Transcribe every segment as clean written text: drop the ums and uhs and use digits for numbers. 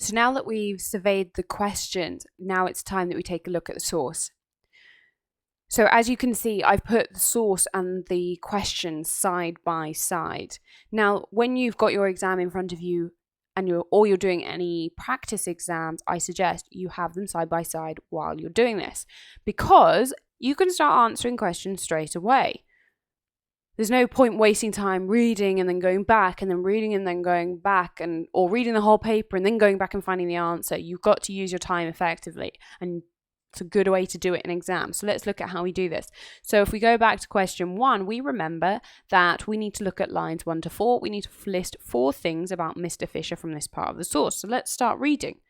So now that we've surveyed the questions, now it's time that we take a look at the source. So as you can see, I've put the source and the questions side by side. Now, when you've got your exam in front of you and you're doing any practice exams, I suggest you have them side by side while you're doing this, because you can start answering questions straight away. There's no point wasting time reading and then going back and then reading and then going back, or reading the whole paper and then going back and finding the answer. You've got to use your time effectively, and it's a good way to do it in exams. So let's look at how we do this. So if we go back to question 1, we remember that we need to look at lines 1 to 4. We need to list 4 things about Mr. Fisher from this part of the source. So let's start reading.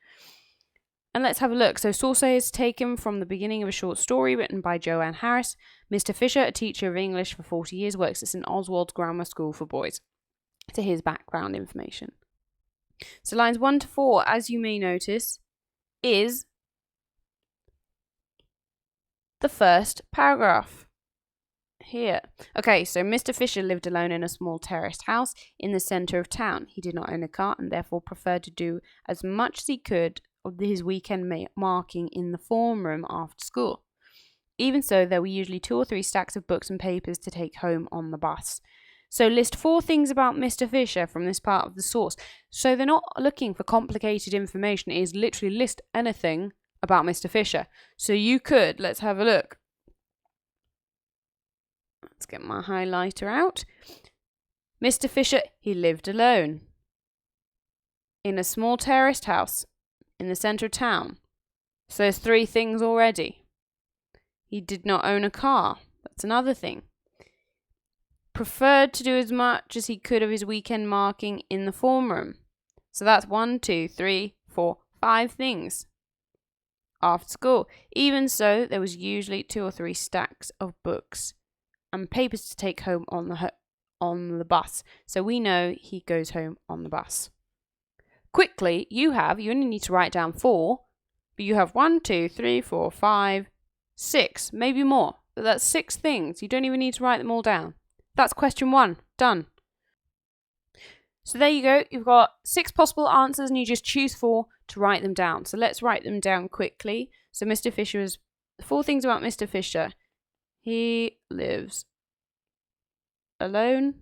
And let's have a look. So source A is taken from the beginning of a short story written by Joanne Harris. Mr. Fisher, a teacher of English for 40 years, works at St. Oswald's Grammar School for Boys. So here's background information. So lines 1 to 4, as you may notice, is the first paragraph here. Okay, so Mr. Fisher lived alone in a small terraced house in the centre of town. He did not own a car and therefore preferred to do as much as he could of his weekend marking in the form room after school. Even so, there were usually 2 or 3 stacks of books and papers to take home on the bus. So list 4 things about Mr. Fisher from this part of the source. So they're not looking for complicated information. It is literally list anything about Mr. Fisher. So you could, let's have a look. Let's get my highlighter out. Mr. Fisher, he lived alone in a small terraced house in the centre of town. So there's 3 things already. He did not own a car. That's another thing. Preferred to do as much as he could of his weekend marking in the form room. So that's 1, 2, 3, 4, 5 things. After school. Even so, there was usually 2 or 3 stacks of books and papers to take home on the bus. So we know he goes home on the bus. Quickly, you only need to write down 4, but you have 1, 2, 3, 4, 5, 6, maybe more. But that's 6 things. You don't even need to write them all down. That's question 1. Done. So there you go. You've got 6 possible answers and you just choose 4 to write them down. So let's write them down quickly. So Mr. Fisher is 4 things about Mr. Fisher. He lives alone.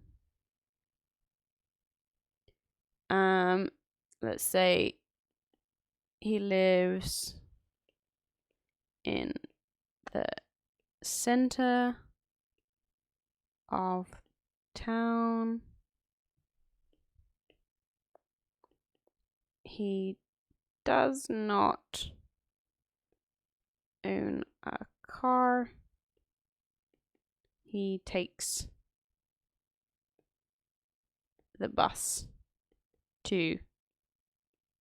Let's say he lives in the center of town. He does not own a car. He takes the bus to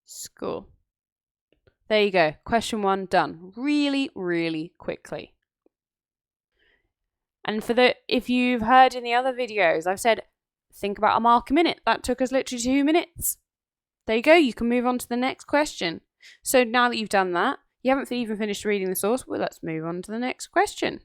school. There you go. Question 1 done. Really, really quickly. And if you've heard in the other videos, I've said, think about a mark a minute. That took us literally 2 minutes. There you go. You can move on to the next question. So now that you've done that, you haven't even finished reading the source. Well, let's move on to the next question.